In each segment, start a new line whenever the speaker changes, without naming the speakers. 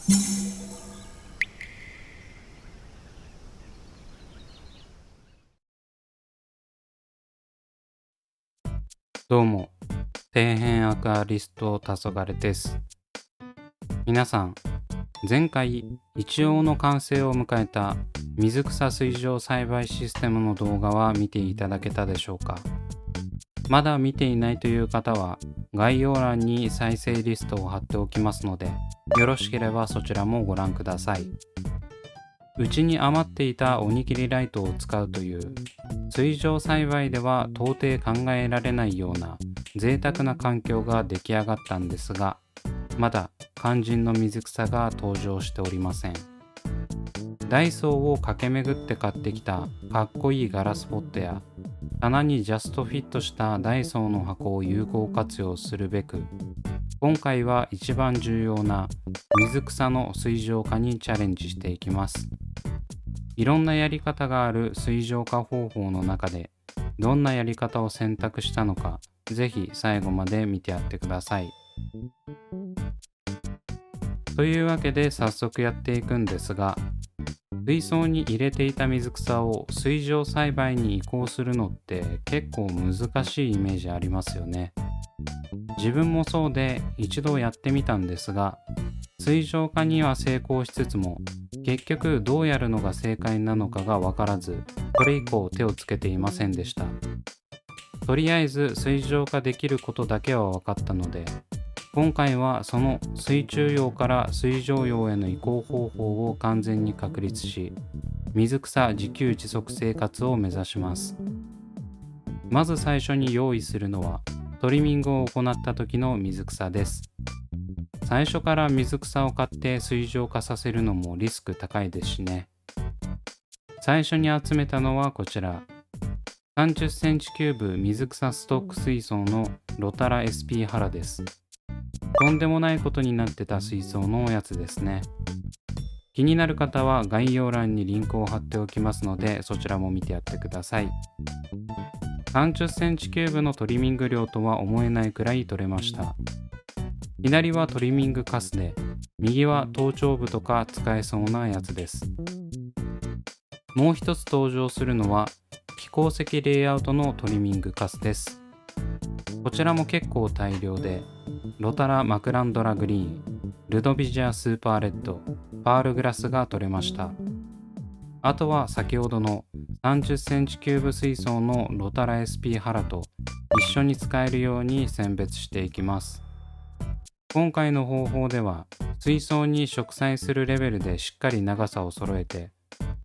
どうも、底辺アクアリスト黄昏です。皆さん、前回一応の完成を迎えた水草水上栽培システムの動画は見ていただけたでしょうか。まだ見ていないという方は概要欄に再生リストを貼っておきますので、よろしければそちらもご覧ください。うちに余っていたおにぎりライトを使うという水上栽培では到底考えられないような贅沢な環境が出来上がったんですが、まだ肝心の水草が登場しておりません。ダイソーを駆け巡って買ってきたかっこいいガラスポットや棚にジャストフィットしたダイソーの箱を有効活用するべく、今回は一番重要な水草の水上化にチャレンジしていきます。いろんなやり方がある水上化方法の中でどんなやり方を選択したのか、ぜひ最後まで見てやってください。というわけで早速やっていくんですが、水槽に入れていた水草を水上栽培に移行するのって結構難しいイメージありますよね。自分もそうで一度やってみたんですが、水上化には成功しつつも結局どうやるのが正解なのかが分からず、それ以降手をつけていませんでした。とりあえず水上化できることだけは分かったので、今回はその水中用から水上用への移行方法を完全に確立し、水草自給自足生活を目指します。まず最初に用意するのはトリミングを行った時の水草です。最初から水草を買って水上化させるのもリスク高いですしね。最初に集めたのはこちら、30センチキューブ水草ストック水槽のロタラ SP ハラです。とんでもないことになってた水槽のおやつですね。気になる方は概要欄にリンクを貼っておきますので、そちらも見てやってください。30センチキューブのトリミング量とは思えないくらい取れました。左はトリミングカスで、右は頭頂部とか使えそうなやつです。もう一つ登場するのは飛行石レイアウトのトリミングカスです。こちらも結構大量で、ロタラマクランドラグリーン、ルドビジャースーパーレッド、パールグラスが取れました。あとは先ほどの30センチキューブ水槽のロタラ SP ハラと一緒に使えるように選別していきます。今回の方法では水槽に植栽するレベルでしっかり長さを揃えて、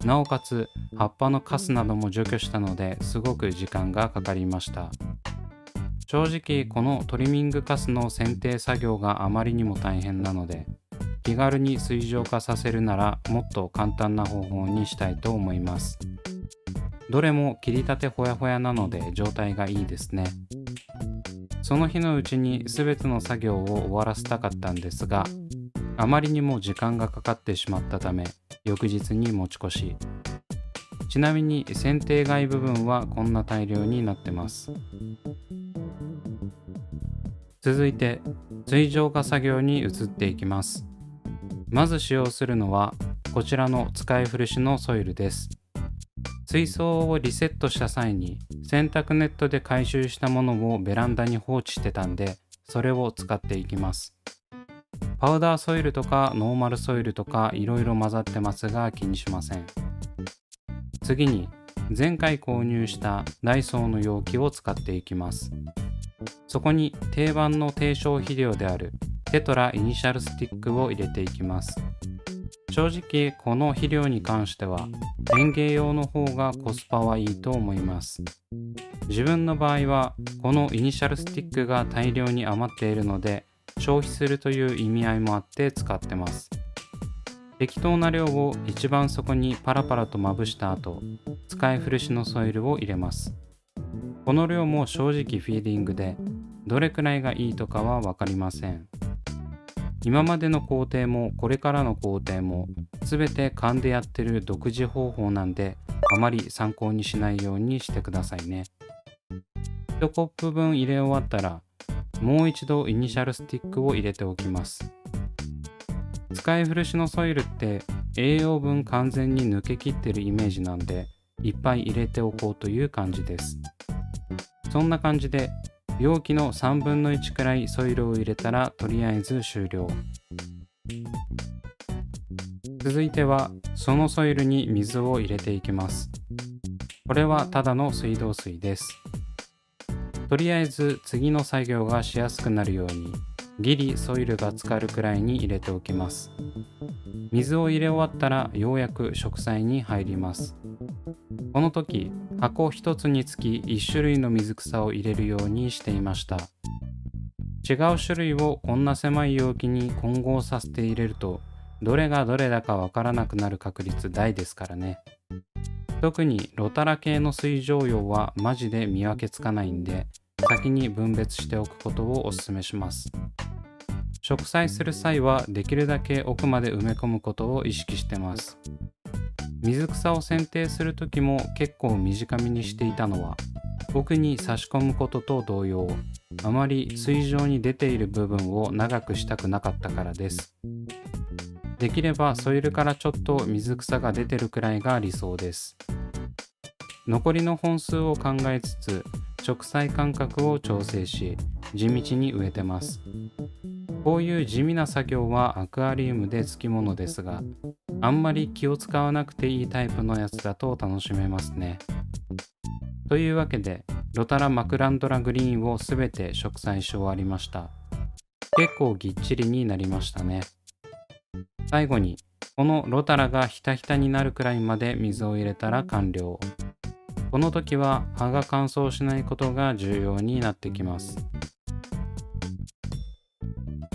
なおかつ葉っぱのカスなども除去したのですごく時間がかかりました。正直このトリミングカスの剪定作業があまりにも大変なので、気軽に水上化させるならもっと簡単な方法にしたいと思います。どれも切りたてほやほやなので状態がいいですね。その日のうちに全ての作業を終わらせたかったんですが、あまりにも時間がかかってしまったため翌日に持ち越し。ちなみに剪定外部分はこんな大量になってます。続いて水上化作業に移っていきます。まず使用するのはこちらの使い古しのソイルです。水槽をリセットした際に洗濯ネットで回収したものをベランダに放置してたんで、それを使っていきます。パウダーソイルとかノーマルソイルとかいろいろ混ざってますが気にしません。次に前回購入したダイソーの容器を使っていきます。そこに定番の低消費量であるテトライニシャルスティックを入れていきます。正直この肥料に関しては園芸用の方がコスパはいいと思います。自分の場合はこのイニシャルスティックが大量に余っているので、消費するという意味合いもあって使ってます。適当な量を一番底にパラパラとまぶした後、使い古しのソイルを入れます。この量も正直フィーリングで、どれくらいがいいとかは分かりません。今までの工程もこれからの工程も全て勘でやってる独自方法なんで、あまり参考にしないようにしてくださいね。1コップ分入れ終わったら、もう一度イニシャルスティックを入れておきます。使い古しのソイルって栄養分完全に抜けきってるイメージなんで、いっぱい入れておこうという感じです。そんな感じで容器の3分の1くらいソイルを入れたらとりあえず終了。続いてはそのソイルに水を入れていきます。これはただの水道水です。とりあえず次の作業がしやすくなるようにギリソイルが浸かるくらいに入れておきます。水を入れ終わったらようやく植栽に入ります。この時箱一つにつき1種類の水草を入れるようにしていました。違う種類をこんな狭い容器に混合させて入れるとどれがどれだかわからなくなる確率大ですからね。特にロタラ系の水上用はマジで見分けつかないんで、先に分別しておくことをお勧めします。植栽する際はできるだけ奥まで埋め込むことを意識してます。水草を剪定する時も結構短めにしていたのは、奥に差し込むことと同様、あまり水上に出ている部分を長くしたくなかったからです。できればソイルからちょっと水草が出てるくらいが理想です。残りの本数を考えつつ植栽間隔を調整し地道に植えてます。こういう地味な作業はアクアリウムでつきものですが、あんまり気を使わなくていいタイプのやつだと楽しめますね。というわけでロタラマクランドラグリーンをすべて植栽し終わりました。結構ぎっちりになりましたね。最後にこのロタラがひたひたになるくらいまで水を入れたら完了。この時は葉が乾燥しないことが重要になってきます。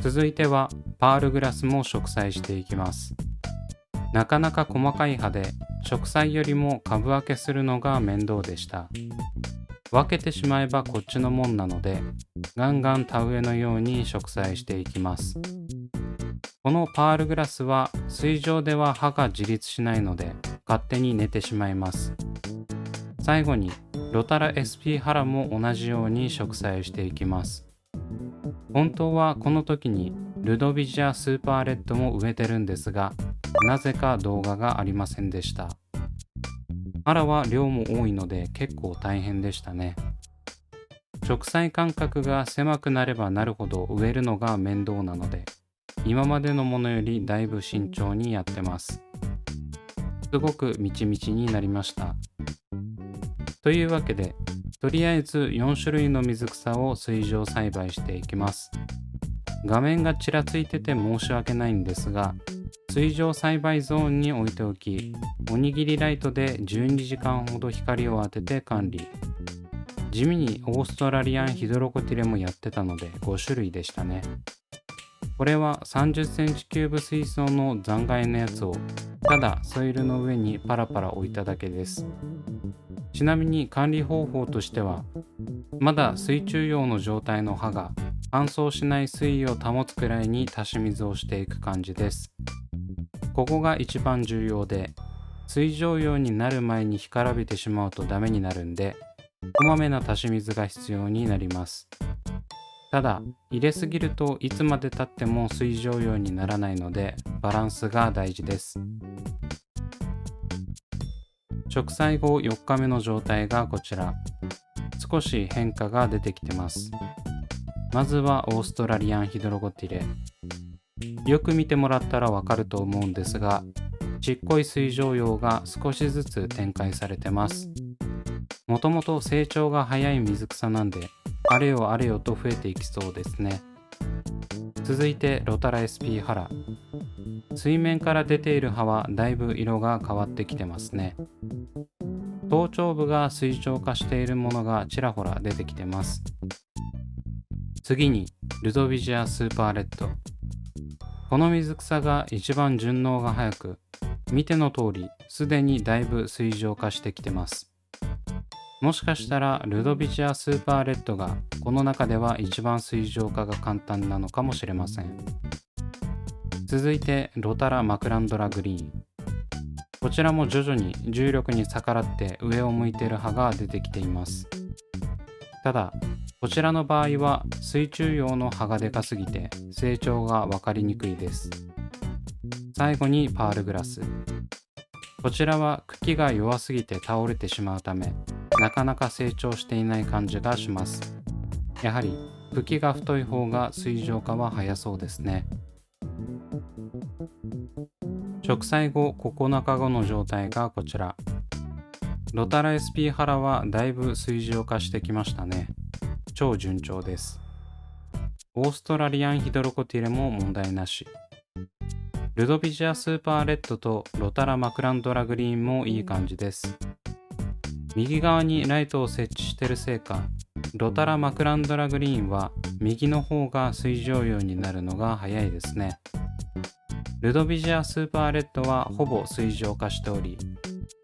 続いてはパールグラスも植栽していきます。なかなか細かい葉で植栽よりも株分けするのが面倒でした。分けてしまえばこっちのもんなのでガンガン田植えのように植栽していきます。このパールグラスは水上では葉が自立しないので勝手に寝てしまいます。最後にロタラ SP ハラも同じように植栽していきます。本当はこの時にルドビジアスーパーレッドも植えてるんですが、なぜか動画がありませんでした。ハラは量も多いので結構大変でしたね。植栽間隔が狭くなればなるほど植えるのが面倒なので、今までのものよりだいぶ慎重にやってます。すごくみちみちになりました。というわけで、とりあえず4種類の水草を水上栽培していきます。画面がちらついてて申し訳ないんですが、水上栽培ゾーンに置いておき、おにぎりライトで12時間ほど光を当てて管理。地味にオーストラリアンヒドロコティレもやってたので5種類でしたね。これは30センチキューブ水槽の残骸のやつをただソイルの上にパラパラ置いただけです。ちなみに管理方法としては、まだ水中用の状態の葉が乾燥しない水位を保つくらいに足し水をしていく感じです。ここが一番重要で、水上用になる前に干からびてしまうとダメになるんで、こまめな足し水が必要になります。ただ、入れすぎるといつまで経っても水上用にならないので、バランスが大事です。植栽後4日目の状態がこちら。少し変化が出てきてます。まずはオーストラリアンヒドロコティレ。よく見てもらったらわかると思うんですが、ちっこい水上用が少しずつ展開されてます。もともと成長が早い水草なんで、あれよあれよと増えていきそうですね。続いてロタラ SP ハラ。水面から出ている葉はだいぶ色が変わってきてますね。頭頂部が水晶化しているものがちらほら出てきてます。次にルドビジアスーパーレッド。この水草が一番順応が早く、見ての通りすでにだいぶ水晶化してきてます。もしかしたらルドビジアスーパーレッドがこの中では一番水浄化が簡単なのかもしれません。続いてロタラマクランドラグリーン。こちらも徐々に重力に逆らって上を向いている葉が出てきています。ただこちらの場合は水中用の葉がでかすぎて成長が分かりにくいです。最後にパールグラス。こちらは茎が弱すぎて倒れてしまうため、なかなか成長していない感じがします。やはり茎が太い方が水蒸化は早そうですね。植栽後9日後の状態がこちら。ロタラ SP ハラはだいぶ水蒸化してきましたね。超順調です。オーストラリアンヒドロコティレも問題なし。ルドビジアスーパーレッドとロタラマクランドラグリーンもいい感じです。右側にライトを設置してるせいか、ロタラマクランドラグリーンは右の方が水蒸葉になるのが早いですね。ルドビジアスーパーレッドはほぼ水蒸化しており、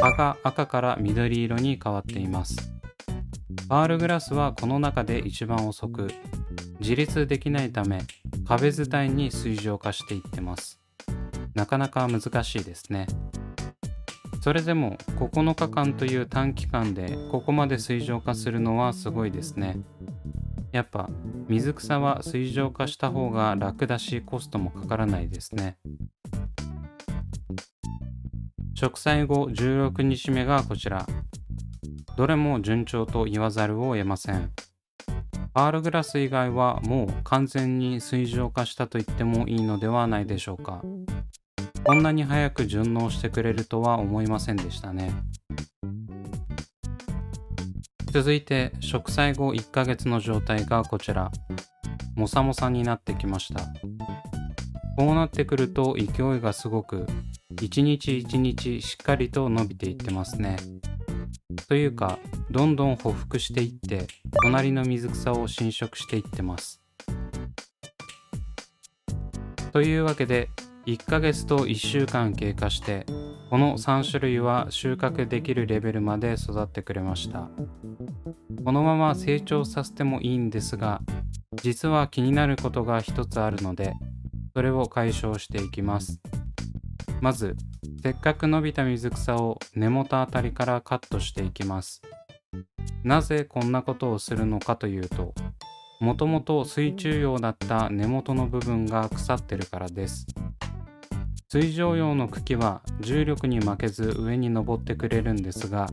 葉が赤から緑色に変わっています。パールグラスはこの中で一番遅く、自立できないため壁伝いに水蒸化していってます。なかなか難しいですね。それでも9日間という短期間でここまで水蒸化するのはすごいですね。やっぱ水草は水蒸化した方が楽だしコストもかからないですね。植栽後16日目がこちら。どれも順調と言わざるを得ません。パールグラス以外はもう完全に水蒸化したと言ってもいいのではないでしょうか。こんなに早く順応してくれるとは思いませんでしたね。続いて植栽後1ヶ月の状態がこちら。もさもさになってきました。こうなってくると勢いがすごく、一日一日しっかりと伸びていってますね。というか、どんどん匍匐していって、隣の水草を侵食していってます。というわけで、1ヶ月と1週間経過して、この3種類は収穫できるレベルまで育ってくれました。このまま成長させてもいいんですが、実は気になることが一つあるので、それを解消していきます。まず、せっかく伸びた水草を根元あたりからカットしていきます。なぜこんなことをするのかというと、もともと水中葉だった根元の部分が腐ってるからです。水上葉の茎は重力に負けず上に登ってくれるんですが、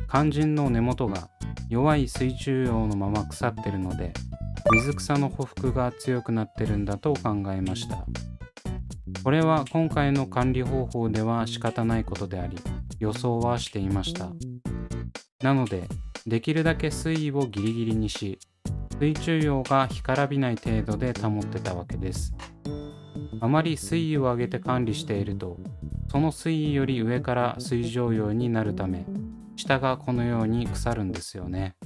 肝心の根元が弱い水中葉のまま腐ってるので、水草の匍匐が強くなってるんだと考えました。これは今回の管理方法では仕方ないことであり、予想はしていました。なので、できるだけ水位をギリギリにし、水中葉が干からびない程度で保ってたわけです。あまり水位を上げて管理していると、その水位より上から水上葉になるため、下がこのように腐るんですよね。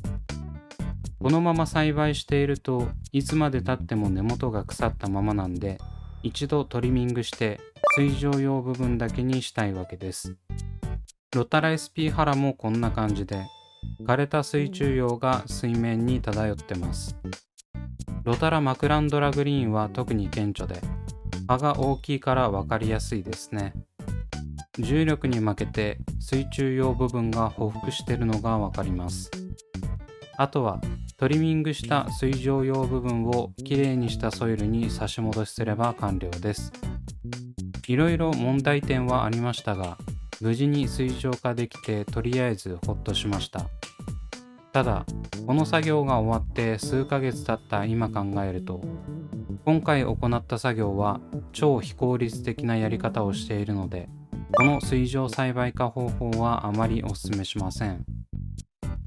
このまま栽培しているといつまで経っても根元が腐ったままなんで、一度トリミングして水上葉部分だけにしたいわけです。ロタラ SP ハラもこんな感じで、枯れた水中葉が水面に漂ってます。ロタラマクランドラグリーンは特に顕著で、葉が大きいから分かりやすいですね。重力に負けて水中葉部分が匍匐しているのが分かります。あとはトリミングした水上葉部分をきれいにしたソイルに差し戻しすれば完了です。いろいろ問題点はありましたが、無事に水蒸化できてとりあえずほっとしました。ただ、この作業が終わって数ヶ月経った今考えると、今回行った作業は超非効率的なやり方をしているので、この水上栽培化方法はあまりお勧めしません。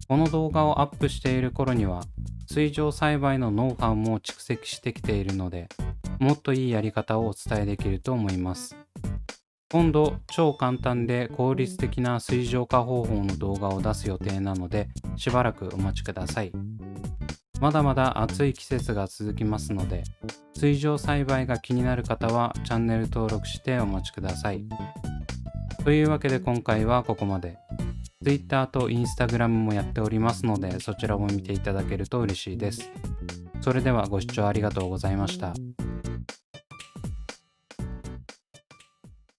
この動画をアップしている頃には、水上栽培のノウハウも蓄積してきているので、もっといいやり方をお伝えできると思います。今度、超簡単で効率的な水蒸化方法の動画を出す予定なので、しばらくお待ちください。まだまだ暑い季節が続きますので、水上栽培が気になる方はチャンネル登録してお待ちください。というわけで今回はここまで。Twitter と Instagram もやっておりますので、そちらも見ていただけると嬉しいです。それではご視聴ありがとうございました。